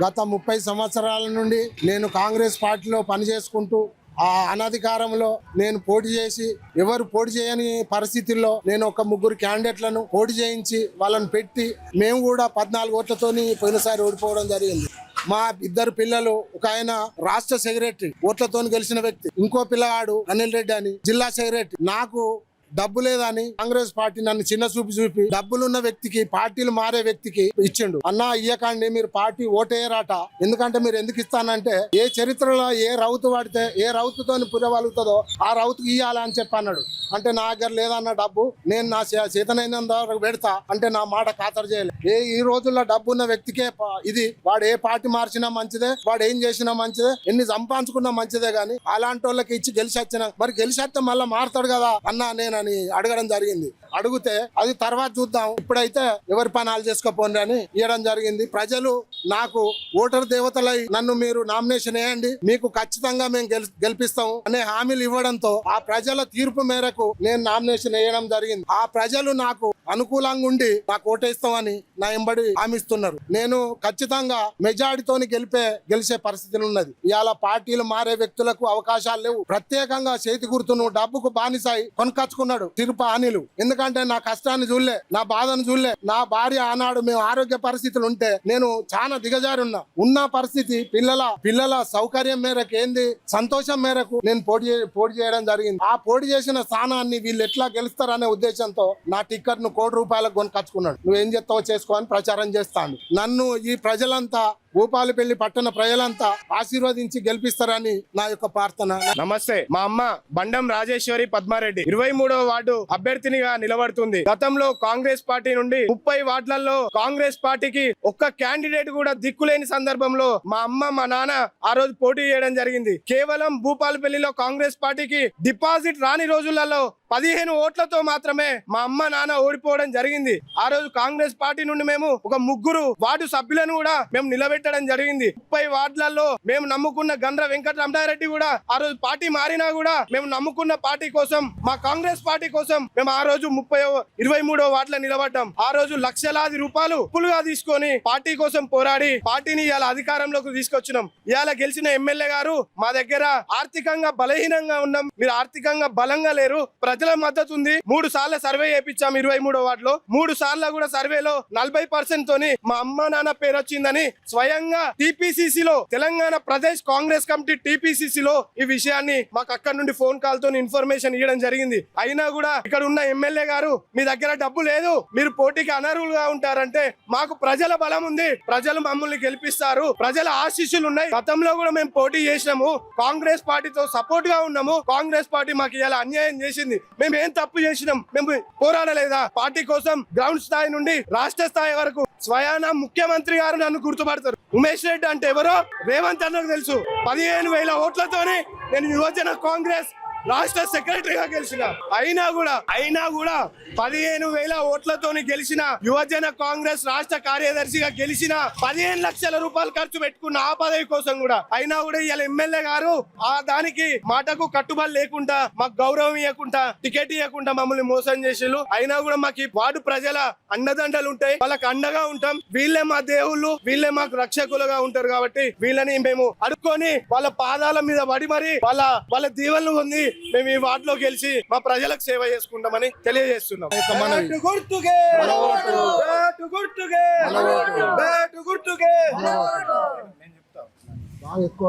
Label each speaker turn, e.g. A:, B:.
A: గత 30 సంవత్సరాల నుండి నేను కాంగ్రెస్ పార్టీలో పనిచేసుకుంటూ ఆ అనధికారంలో నేను పోటీ చేసి ఎవరు పోటీ చేయని పరిస్థితుల్లో నేను ఒక 3 క్యాండిడేట్లను పోటీ చేయించి వాళ్ళని పెట్టి మేము కూడా 14 ఓట్లతోని పోయినసారి ఓడిపోవడం జరిగింది. మా 2 పిల్లలు, ఒక ఆయన రాష్ట్ర సెక్రటరీ ఓట్లతో గెలిచిన వ్యక్తి, ఇంకో పిల్లగాడు అనిల్ రెడ్డి అని జిల్లా సెక్రటరీ. నాకు డబ్బు లేదని కాంగ్రెస్ పార్టీ నన్ను చిన్న చూపి డబ్బులున్న వ్యక్తికి, పార్టీలు మారే వ్యక్తికి ఇచ్చిండు. అన్నా ఇయ్యకండి, మీరు పార్టీ ఓటేయరాట, ఎందుకంటే మీరు ఎందుకు ఇస్తానంటే ఏ చరిత్రలో ఏ రౌతు వాడితే ఏ రౌతుతో పురవలుగుతుందో ఆ రౌతుకి ఇయ్యాలా అని చెప్పి అన్నాడు. అంటే నా దగ్గర లేదన్న డబ్బు, నేను నా చేతనైనంత వరకు పెడతా అంటే నా మాట ఖాతరు చేయలేదు. ఈ రోజుల్లో డబ్బు ఉన్న వ్యక్తికే ఇది. వాడు ఏ పార్టీ మార్చినా మంచిదే, వాడు ఏం చేసినా మంచిదే, ఎన్ని సంపాదించుకున్నా మంచిదే. గానీ అలాంటి వాళ్ళకి ఇచ్చి గెలిచి వచ్చిన మరి గెలిచేస్తే మళ్ళీ మారుతాడు కదా అన్నా నేను అని అడగడం జరిగింది. అడిగితే అది తర్వాత చూద్దాం, ఇప్పుడైతే ఎవరి పనాలు చేసుకోపోండి అని ఇవ్వడం జరిగింది. ప్రజలు నాకు ఓటర్ దేవతలై నన్ను మీరు నామినేషన్ వేయండి, మీకు ఖచ్చితంగా మేము గెలిపిస్తాము అనే హామీలు ఇవ్వడంతో ఆ ప్రజల తీర్పు మేరకు నేను నామినేషన్ వేయడం జరిగింది. ఆ ప్రజలు నాకు అనుకూలంగా ఉండి నాకు ఓటేస్తామని నా ఎంబడి హామీస్తున్నారు. నేను ఖచ్చితంగా మెజారిటీతోని గెలిచే పరిస్థితి ఉన్నది. ఇవాళ పార్టీలు మారే వ్యక్తులకు అవకాశాలు లేవు. ప్రత్యేకంగా చేతి గుర్తును డబ్బుకు బానిసాయి కొనుకొచ్చుకున్నాడు తిరుప అనిలు. ఎందుకంటే నా కష్టాన్ని చూడలే, నా బాధను చూడలే. నా భార్య ఆనాడు మేము ఆరోగ్య పరిస్థితులు ఉంటే నేను చాలా దిగజారి ఉన్న పరిస్థితి పిల్లల సౌకర్యం మేరకు ఏంది సంతోషం మేరకు నేను పోటీ చేయడం జరిగింది. ఆ పోటీ చేసిన స్థానాన్ని వీళ్ళు ఎట్లా గెలుస్తారనే ఉద్దేశంతో నా టికెట్ ను ₹1,00,00,000 కొనుకొచ్చుకున్నాడు. నువ్వేం చేస్తావో చేసుకో అని ప్రచారం చేస్తాను. నన్ను ఈ ప్రజలంతా, భూపాలపల్లి పట్టణ ప్రజలంతా ఆశీర్వదించి గెలిపిస్తారని నా యొక్క ప్రార్థన.
B: నమస్తే. మా అమ్మ బండం రాజేశ్వరి పద్మారెడ్డి 23వ వార్డు అభ్యర్థినిగా నిలబడుతుంది. గతంలో కాంగ్రెస్ పార్టీ నుండి 30 వార్డులలో కాంగ్రెస్ పార్టీకి ఒక్క క్యాండిడేట్ కూడా దిక్కులేని సందర్భంలో మా అమ్మ మా నాన్న ఆ రోజు పోటీ చేయడం జరిగింది. కేవలం భూపాలపల్లిలో కాంగ్రెస్ పార్టీకి డిపాజిట్ రాని రోజులలో 15 ఓట్లతో మాత్రమే మా అమ్మ నాన్న ఓడిపోవడం జరిగింది. ఆ రోజు కాంగ్రెస్ పార్టీ నుండి మేము ఒక 3 వార్డు సభ్యులను కూడా మేము నిలబెట్టడం జరిగింది. 30 వార్డులలో మేము నమ్ముకున్న గండ్ర వెంకట రమణారెడ్డి కూడా ఆ రోజు పార్టీ మారినా కూడా మేము నమ్ముకున్న పార్టీ కోసం, మా కాంగ్రెస్ పార్టీ కోసం మేము ఆ రోజు 23వ వార్డులో నిలబడ్డాం. ఆ రోజు లక్షలాది రూపాయలు అప్పులుగా తీసుకొని పార్టీ కోసం పోరాడి పార్టీని ఇవాళ అధికారంలోకి తీసుకొచ్చినాం. ఇవాళ గెలిచిన ఎమ్మెల్యే గారు మా దగ్గర ఆర్థికంగా బలహీనంగా ఉన్నాం, మీరు ఆర్థికంగా బలంగా లేరు, ప్రజల మద్దతు ఉంది. 3 సార్లు సర్వే చేయించాం 23వ వార్డులో. 3 సార్లు కూడా సర్వేలో 40% తోని మా అమ్మ నాన్న పేరు వచ్చిందని స్వయంగా టిపిసిసిలో, తెలంగాణ ప్రదేశ్ కాంగ్రెస్ కమిటీ టిపిసిసిలో ఈ విషయాన్ని మాకు అక్కడి నుండి ఫోన్ కాల్ తో ఇన్ఫర్మేషన్ ఇవ్వడం జరిగింది. అయినా కూడా ఇక్కడ ఉన్న ఎమ్మెల్యే గారు మీ దగ్గర డబ్బు లేదు, మీరు పోటీకి అనర్హులుగా ఉంటారంటే మాకు ప్రజల బలం ఉంది, ప్రజలు మమ్మల్ని గెలిపిస్తారు, ప్రజల ఆశీస్సులు ఉన్నాయి. గతంలో కూడా మేము పోటీ చేసినాము, కాంగ్రెస్ పార్టీతో సపోర్ట్ గా ఉన్నాము. కాంగ్రెస్ పార్టీ మాకు ఇలా అన్యాయం చేసింది, మేము ఏం తప్పు చేసినాం, మేము పోరాడలేదా పార్టీ కోసం? గ్రౌండ్ స్థాయి నుండి రాష్ట్ర స్థాయి వరకు స్వయాన ముఖ్యమంత్రి గారు నన్ను గుర్తుపడతారు. ఉమేష్ రెడ్డి అంటే ఎవరో రేవంత్ అన్నకు తెలుసు. 15,000 ఓట్లతోనే నేను యువజన కాంగ్రెస్ రాష్ట్ర సెక్రటరీగా గెలిచిన. అయినా కూడా 15,000 ఓట్లతోని గెలిచిన యువజన కాంగ్రెస్ రాష్ట్ర కార్యదర్శిగా గెలిచిన 15 లక్షల రూపాయలు ఖర్చు పెట్టుకున్న ఆ పదవి కోసం కూడా. అయినా కూడా ఇలా ఎమ్మెల్యే గారు ఆ దానికి మాటకు కట్టుబడి లేకుండా, మాకు గౌరవం ఇవ్వకుండా, టికెట్ ఇవ్వకుండా మమ్మల్ని మోసం చేసిళ్ళు. అయినా కూడా మాకు వార్డు ప్రజల అండదండలు ఉంటాయి, వాళ్ళకి అండగా ఉంటాం. వీళ్ళే మా దేవుళ్ళు, వీళ్ళే మాకు రక్షకులుగా ఉంటారు. కాబట్టి వీళ్ళని మేము అడుక్కొని వాళ్ళ పాదాల మీద పడి మరి వాళ్ళ దీవెనలు పొంది మేము ఈ వార్డులో గెలిచి మా ప్రజలకు సేవ చేసుకుంటామని తెలియజేస్తున్నాం.
A: బాగా ఎక్కువ